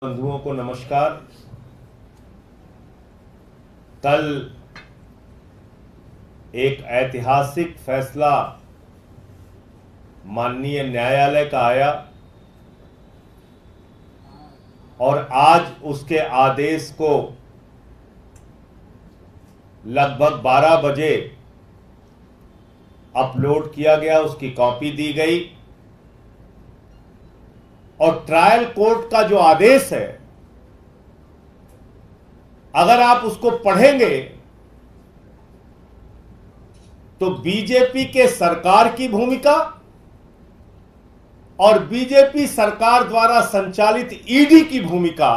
बंधुओं को नमस्कार। कल एक ऐतिहासिक फैसला माननीय न्यायालय का आया और आज उसके आदेश को लगभग 12 बजे अपलोड किया गया, उसकी कॉपी दी गई और ट्रायल कोर्ट का जो आदेश है, अगर आप उसको पढ़ेंगे तो बीजेपी के सरकार की भूमिका और बीजेपी सरकार द्वारा संचालित ईडी की भूमिका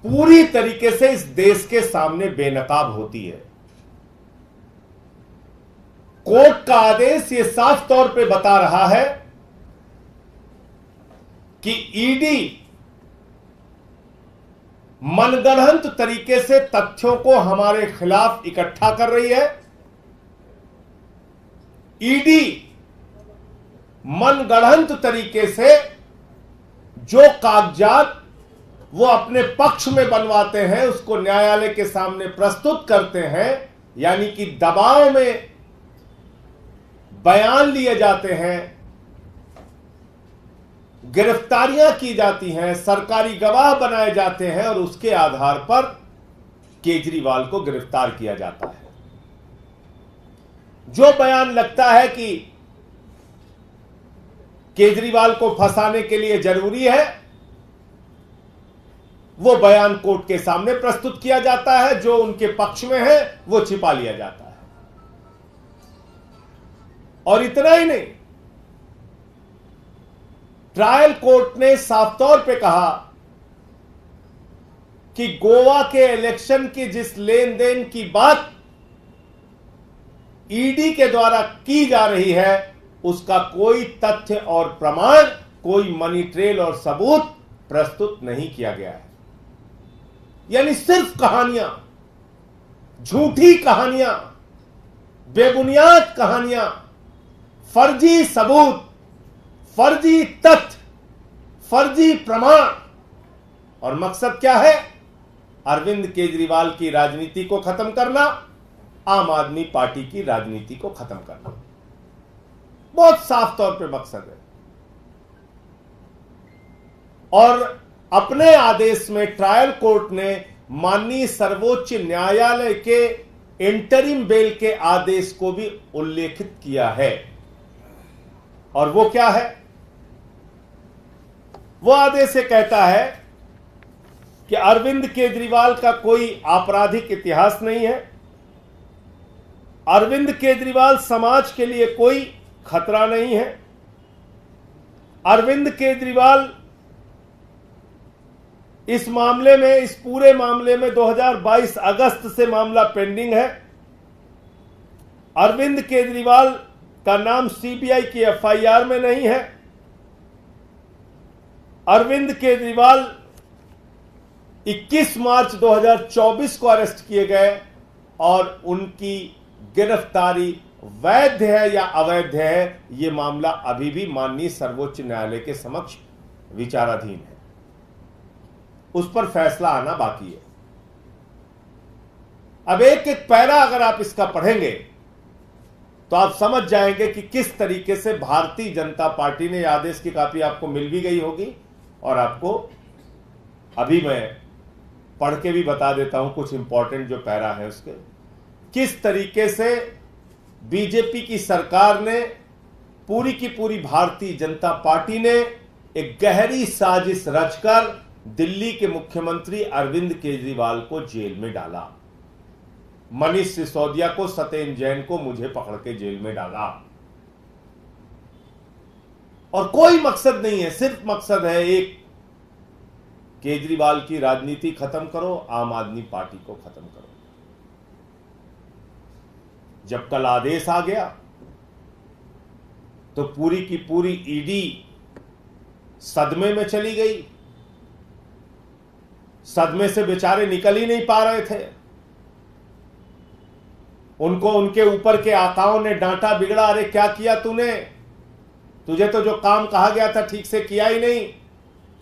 पूरी तरीके से इस देश के सामने बेनकाब होती है। कोर्ट का आदेश ये साफ तौर पे बता रहा है कि ईडी मनगढ़ंत तरीके से तथ्यों को हमारे खिलाफ इकट्ठा कर रही है। ईडी मनगढ़ंत तरीके से जो कागजात वो अपने पक्ष में बनवाते हैं उसको न्यायालय के सामने प्रस्तुत करते हैं, यानी कि दबाव में बयान लिए जाते हैं, गिरफ्तारियां की जाती हैं, सरकारी गवाह बनाए जाते हैं और उसके आधार पर केजरीवाल को गिरफ्तार किया जाता है। जो बयान लगता है कि केजरीवाल को फंसाने के लिए जरूरी है, वो बयान कोर्ट के सामने प्रस्तुत किया जाता है। जो उनके पक्ष में है वो छिपा लिया जाता है। और इतना ही नहीं, ट्रायल कोर्ट ने साफ तौर पे कहा कि गोवा के इलेक्शन की जिस लेन देन की बात ईडी के द्वारा की जा रही है उसका कोई तथ्य और प्रमाण, कोई मनी ट्रेल और सबूत प्रस्तुत नहीं किया गया है। यानी सिर्फ कहानियां, झूठी कहानियां, बेबुनियाद कहानियां, फर्जी सबूत, फर्जी तथ्य, फर्जी प्रमाण। और मकसद क्या है? अरविंद केजरीवाल की राजनीति को खत्म करना, आम आदमी पार्टी की राजनीति को खत्म करना। बहुत साफ तौर पे मकसद है। और अपने आदेश में ट्रायल कोर्ट ने माननीय सर्वोच्च न्यायालय के इंटरिम बेल के आदेश को भी उल्लेखित किया है। और वो क्या है? वो आदेश से कहता है कि अरविंद केजरीवाल का कोई आपराधिक इतिहास नहीं है, अरविंद केजरीवाल समाज के लिए कोई खतरा नहीं है, अरविंद केजरीवाल इस मामले में, इस पूरे मामले में 2022 अगस्त से मामला पेंडिंग है, अरविंद केजरीवाल का नाम सीबीआई की एफआईआर में नहीं है, अरविंद केजरीवाल 21 मार्च 2024 को अरेस्ट किए गए और उनकी गिरफ्तारी वैध है या अवैध है, यह मामला अभी भी माननीय सर्वोच्च न्यायालय के समक्ष विचाराधीन है। उस पर फैसला आना बाकी है। अब एक एक पैरा अगर आप इसका पढ़ेंगे तो आप समझ जाएंगे कि किस तरीके से भारतीय जनता पार्टी ने, आदेश की कॉपी आपको मिल भी गई होगी और आपको अभी मैं पढ़ के भी बता देता हूं कुछ इंपॉर्टेंट जो पैरा है उसके, किस तरीके से बीजेपी की सरकार ने, पूरी की पूरी भारतीय जनता पार्टी ने एक गहरी साजिश रचकर दिल्ली के मुख्यमंत्री अरविंद केजरीवाल को जेल में डाला, मनीष सिसोदिया को, सत्येंद्र जैन को, मुझे पकड़ के जेल में डाला। और कोई मकसद नहीं है, सिर्फ मकसद है एक, केजरीवाल की राजनीति खत्म करो, आम आदमी पार्टी को खत्म करो। जब कल आदेश आ गया तो पूरी की पूरी ईडी सदमे में चली गई। सदमे से बेचारे निकल ही नहीं पा रहे थे। उनको उनके ऊपर के आकाओं ने डांटा, बिगड़ा, अरे क्या किया तूने, तुझे तो जो काम कहा गया था ठीक से किया ही नहीं,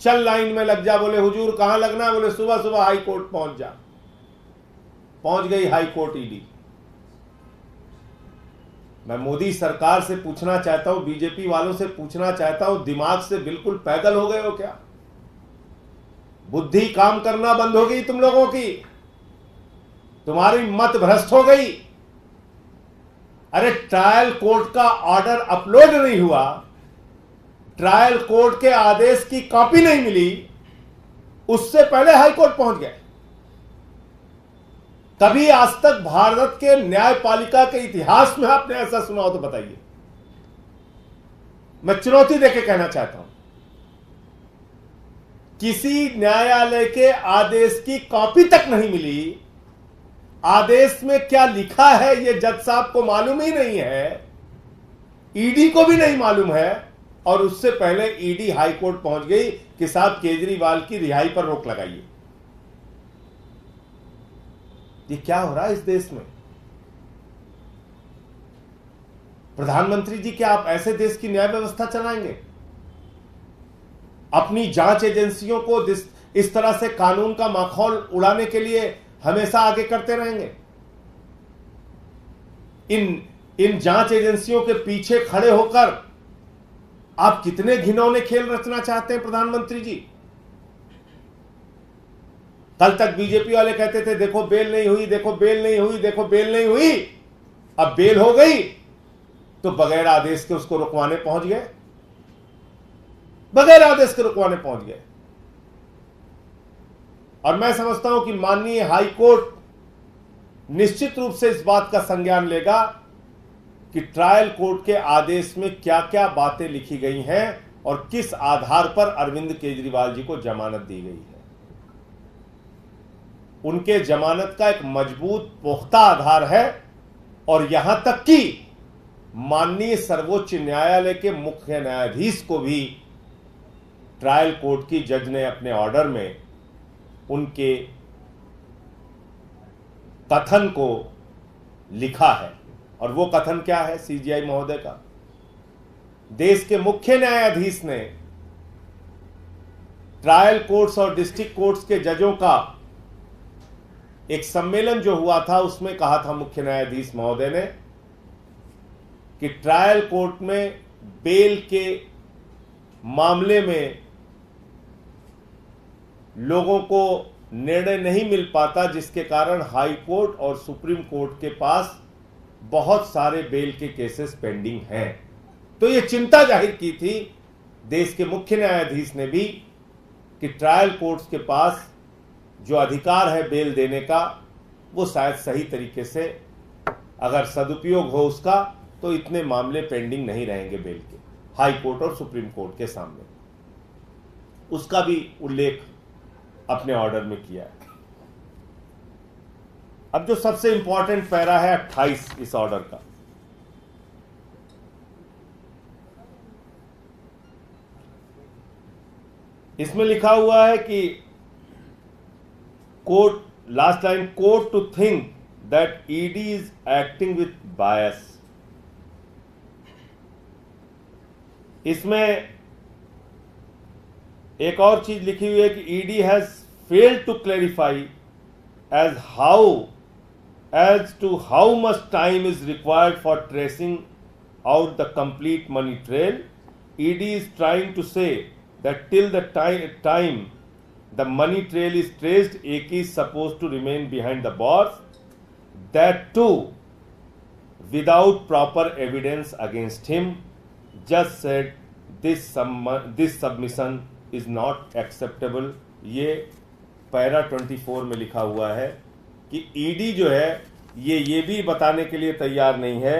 चल लाइन में लग जा। बोले हुजूर कहां लगना है? बोले सुबह सुबह हाई कोर्ट पहुंच जा। पहुंच गई हाई कोर्ट ईडी। मैं मोदी सरकार से पूछना चाहता हूं, बीजेपी वालों से पूछना चाहता हूं, दिमाग से बिल्कुल पैदल हो गए हो क्या? बुद्धि काम करना बंद हो गई तुम लोगों की? तुम्हारी मत भ्रष्ट हो गई? अरे ट्रायल कोर्ट का ऑर्डर अपलोड नहीं हुआ, ट्रायल कोर्ट के आदेश की कॉपी नहीं मिली, उससे पहले हाई कोर्ट पहुंच गए। कभी आज तक भारत के न्यायपालिका के इतिहास में आपने ऐसा सुना हो तो बताइए। मैं चुनौती देके कहना चाहता हूं, किसी न्यायालय के आदेश की कॉपी तक नहीं मिली, आदेश में क्या लिखा है यह जज साहब को मालूम ही नहीं है, ईडी को भी नहीं मालूम है, और उससे पहले ईडी हाई कोर्ट पहुंच गई कि साहब केजरीवाल की रिहाई पर रोक लगाइए। ये क्या हो रहा है इस देश में? प्रधानमंत्री जी, क्या आप ऐसे देश की न्याय व्यवस्था चलाएंगे? अपनी जांच एजेंसियों को इस तरह से कानून का माखौल उड़ाने के लिए हमेशा आगे करते रहेंगे? इन जांच एजेंसियों के पीछे खड़े होकर आप कितने घिनौने खेल रचना चाहते हैं प्रधानमंत्री जी? कल तक बीजेपी वाले कहते थे देखो बेल नहीं हुई, देखो बेल नहीं हुई, देखो बेल नहीं हुई। अब बेल हो गई तो बगैर आदेश के उसको रुकवाने पहुंच गए, बगैर आदेश के रुकवाने पहुंच गए। और मैं समझता हूं कि माननीय हाई कोर्ट निश्चित रूप से इस बात का संज्ञान लेगा कि ट्रायल कोर्ट के आदेश में क्या क्या बातें लिखी गई हैं और किस आधार पर अरविंद केजरीवाल जी को जमानत दी गई है। उनके जमानत का एक मजबूत पुख्ता आधार है, और यहां तक कि माननीय सर्वोच्च न्यायालय के मुख्य न्यायाधीश को भी ट्रायल कोर्ट की जज ने अपने ऑर्डर में उनके कथन को लिखा है। और वो कथन क्या है सीजीआई महोदय का? देश के मुख्य न्यायाधीश ने ट्रायल कोर्ट्स और डिस्ट्रिक्ट कोर्ट्स के जजों का एक सम्मेलन जो हुआ था उसमें कहा था मुख्य न्यायाधीश महोदय ने कि ट्रायल कोर्ट में बेल के मामले में लोगों को निर्णय नहीं मिल पाता, जिसके कारण हाई कोर्ट और सुप्रीम कोर्ट के पास बहुत सारे बेल के केसेस पेंडिंग हैं। तो ये चिंता जाहिर की थी देश के मुख्य न्यायाधीश ने भी कि ट्रायल कोर्ट्स के पास जो अधिकार है बेल देने का, वो शायद सही तरीके से अगर सदुपयोग हो उसका, तो इतने मामले पेंडिंग नहीं रहेंगे बेल के हाई कोर्ट और सुप्रीम कोर्ट के सामने। उसका भी उल्लेख अपने ऑर्डर में किया है। अब जो सबसे इंपॉर्टेंट पैरा है 28 इस ऑर्डर का, इसमें लिखा हुआ है कि court, last line, court to think that ED is acting with bias. इसमें एक और चीज लिखी हुई है कि ED has failed to clarify as to how much time is required for tracing out the complete money trail. ED is trying to say that till the time the money trail is traced, AK is supposed to remain behind the bars. That too without proper evidence against him. Just said this submission is not acceptable. ये para 24 में लिखा हुआ है कि ED जो है ये भी बताने के लिए तैयार नहीं है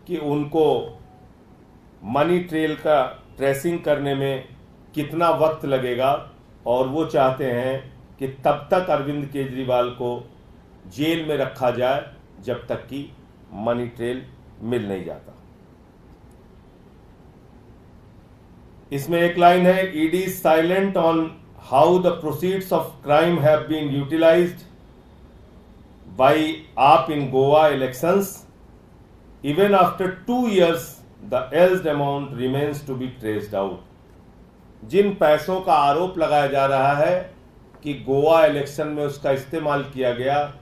कि उनको मनी ट्रेल का ट्रेसिंग करने में कितना वक्त लगेगा, और वो चाहते हैं कि तब तक अरविंद केजरीवाल को जेल में रखा जाए जब तक कि मनी ट्रेल मिल नहीं जाता। इसमें एक लाइन है, ED is silent on how the proceeds of crime have been utilised by AAP in Goa elections. Even after 2 years, the alleged amount remains to be traced out. जिन पैसों का आरोप लगाया जा रहा है कि गोवा इलेक्शन में उसका इस्तेमाल किया गया,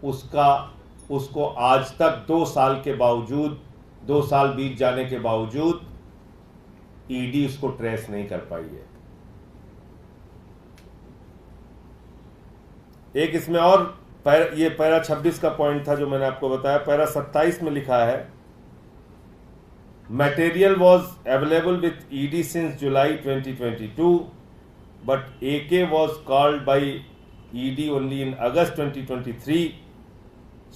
उसको आज तक 2 साल के बावजूद, 2 साल बीत जाने के बावजूद ईडी उसको ट्रेस नहीं कर पाई है। एक इसमें और ये पैरा 26 का पॉइंट था जो मैंने आपको बताया। पैरा 27 में लिखा है, material was available with ED since July 2022 but AK was called by ED only in August 2023,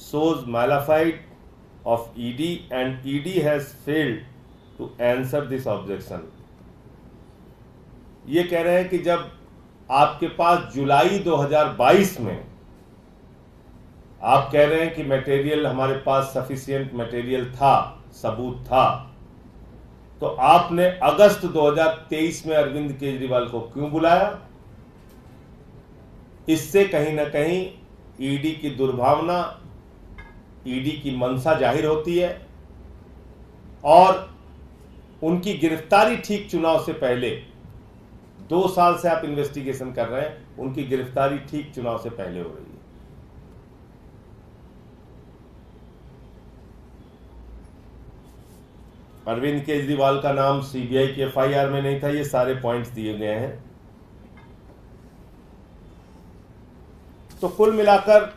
shows malafide of ED and ED has failed to answer this objection। ये कह रहे हैं कि जब आपके पास जुलाई 2022 में आप कह रहे हैं कि मटेरियल हमारे पास सफिशिएंट मटेरियल था, सबूत था, तो आपने अगस्त 2023 में अरविंद केजरीवाल को क्यों बुलाया? इससे कहीं ना कहीं ईडी की दुर्भावना, ईडी की मंशा जाहिर होती है और उनकी गिरफ्तारी ठीक चुनाव से पहले, 2 साल से आप इन्वेस्टिगेशन कर रहे हैं, उनकी गिरफ्तारी ठीक चुनाव से पहले हो रही है। अरविंद केजरीवाल का नाम सीबीआई की एफआईआर में नहीं था। ये सारे पॉइंट्स दिए गए हैं। तो कुल मिलाकर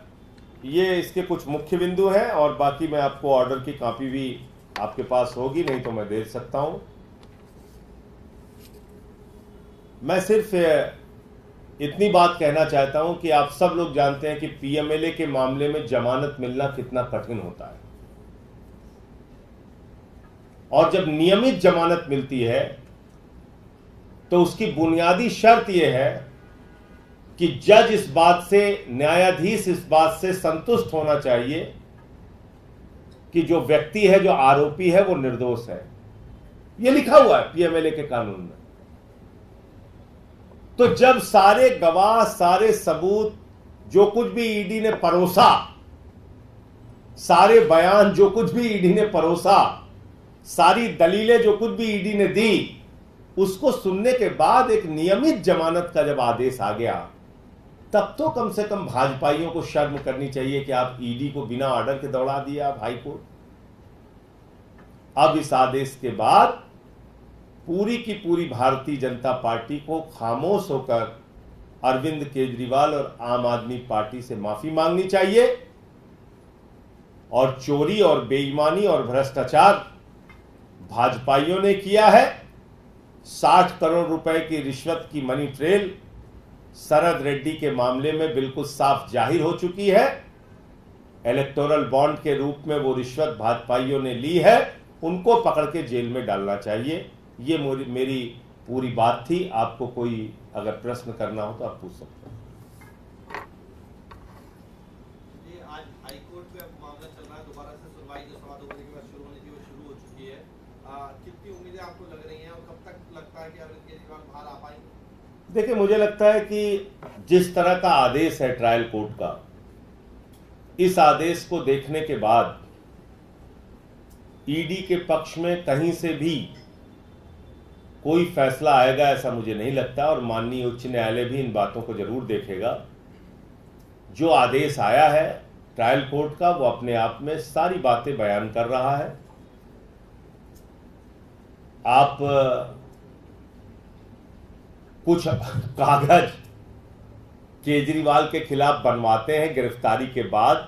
ये इसके कुछ मुख्य बिंदु हैं और बाकी मैं आपको ऑर्डर की कॉपी भी आपके पास होगी, नहीं तो मैं दे सकता हूं। मैं सिर्फ इतनी बात कहना चाहता हूं कि आप सब लोग जानते हैं कि पीएमएलए के मामले में जमानत मिलना कितना कठिन होता है, और जब नियमित जमानत मिलती है तो उसकी बुनियादी शर्त यह है कि जज इस बात से, न्यायाधीश इस बात से संतुष्ट होना चाहिए कि जो व्यक्ति है, जो आरोपी है, वो निर्दोष है। यह लिखा हुआ है पीएमएलए के कानून में। तो जब सारे गवाह, सारे सबूत, जो कुछ भी ईडी ने परोसा, सारे बयान जो कुछ भी ईडी ने परोसा, सारी दलीलें जो कुछ भी ईडी ने दी, उसको सुनने के बाद एक नियमित जमानत का जब आदेश आ गया, तब तो कम से कम भाजपाइयों को शर्म करनी चाहिए कि आप ईडी को बिना ऑर्डर के दौड़ा दिया आप हाई कोर्ट। अब इस आदेश के बाद पूरी की पूरी भारतीय जनता पार्टी को खामोश होकर अरविंद केजरीवाल और आम आदमी पार्टी से माफी मांगनी चाहिए। और चोरी और बेईमानी और भ्रष्टाचार भाजपाइयों ने किया है। 60 करोड़ रुपए की रिश्वत की मनी ट्रेल शरद रेड्डी के मामले में बिल्कुल साफ जाहिर हो चुकी है। इलेक्टोरल बॉन्ड के रूप में वो रिश्वत भाजपाइयों ने ली है, उनको पकड़ के जेल में डालना चाहिए। ये मेरी पूरी बात थी। आपको कोई अगर प्रश्न करना हो तो आप पूछ सकते हैं। आज हाईकोर्ट में मामला चल रहा है, दोबारा से सुनवाई जो 2.25 बजे के बाद शुरू होनी थी वो शुरू हो चुकी है। कितनी उम्मीदें आपको लग रही हैं और कब तक लगता है कि अरविंद केजरीवाल बाहर आ पाएंगे? देखिए, मुझे लगता है कि जिस तरह का आदेश है ट्रायल कोर्ट का, इस आदेश को देखने के बाद ईडी के पक्ष में कहीं से भी कोई फैसला आएगा ऐसा मुझे नहीं लगता। और माननीय उच्च न्यायालय भी इन बातों को जरूर देखेगा। जो आदेश आया है ट्रायल कोर्ट का, वो अपने आप में सारी बातें बयान कर रहा है। आप कुछ कागज केजरीवाल के खिलाफ बनवाते हैं गिरफ्तारी के बाद,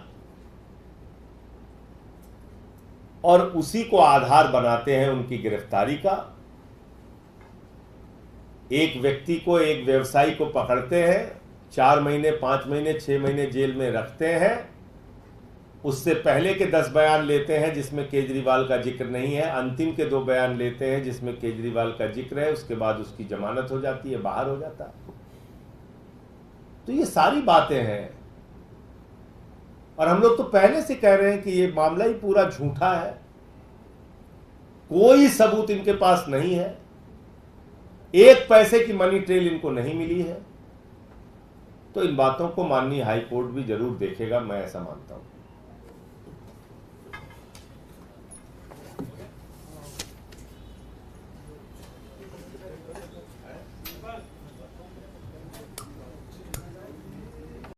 और उसी को आधार बनाते हैं उनकी गिरफ्तारी का। एक व्यक्ति को, एक व्यवसायी को पकड़ते हैं, 4 महीने, 5 महीने, 6 महीने जेल में रखते हैं। उससे पहले के 10 बयान लेते हैं जिसमें केजरीवाल का जिक्र नहीं है, अंतिम के 2 बयान लेते हैं जिसमें केजरीवाल का जिक्र है, उसके बाद उसकी जमानत हो जाती है, बाहर हो जाता है। तो ये सारी बातें हैं और हम लोग तो पहले से कह रहे हैं कि ये मामला ही पूरा झूठा है। कोई सबूत इनके पास नहीं है, 1 पैसे की मनी ट्रेल इनको नहीं मिली है। तो इन बातों को माननीय हाई कोर्ट भी जरूर देखेगा, मैं ऐसा मानता हूं।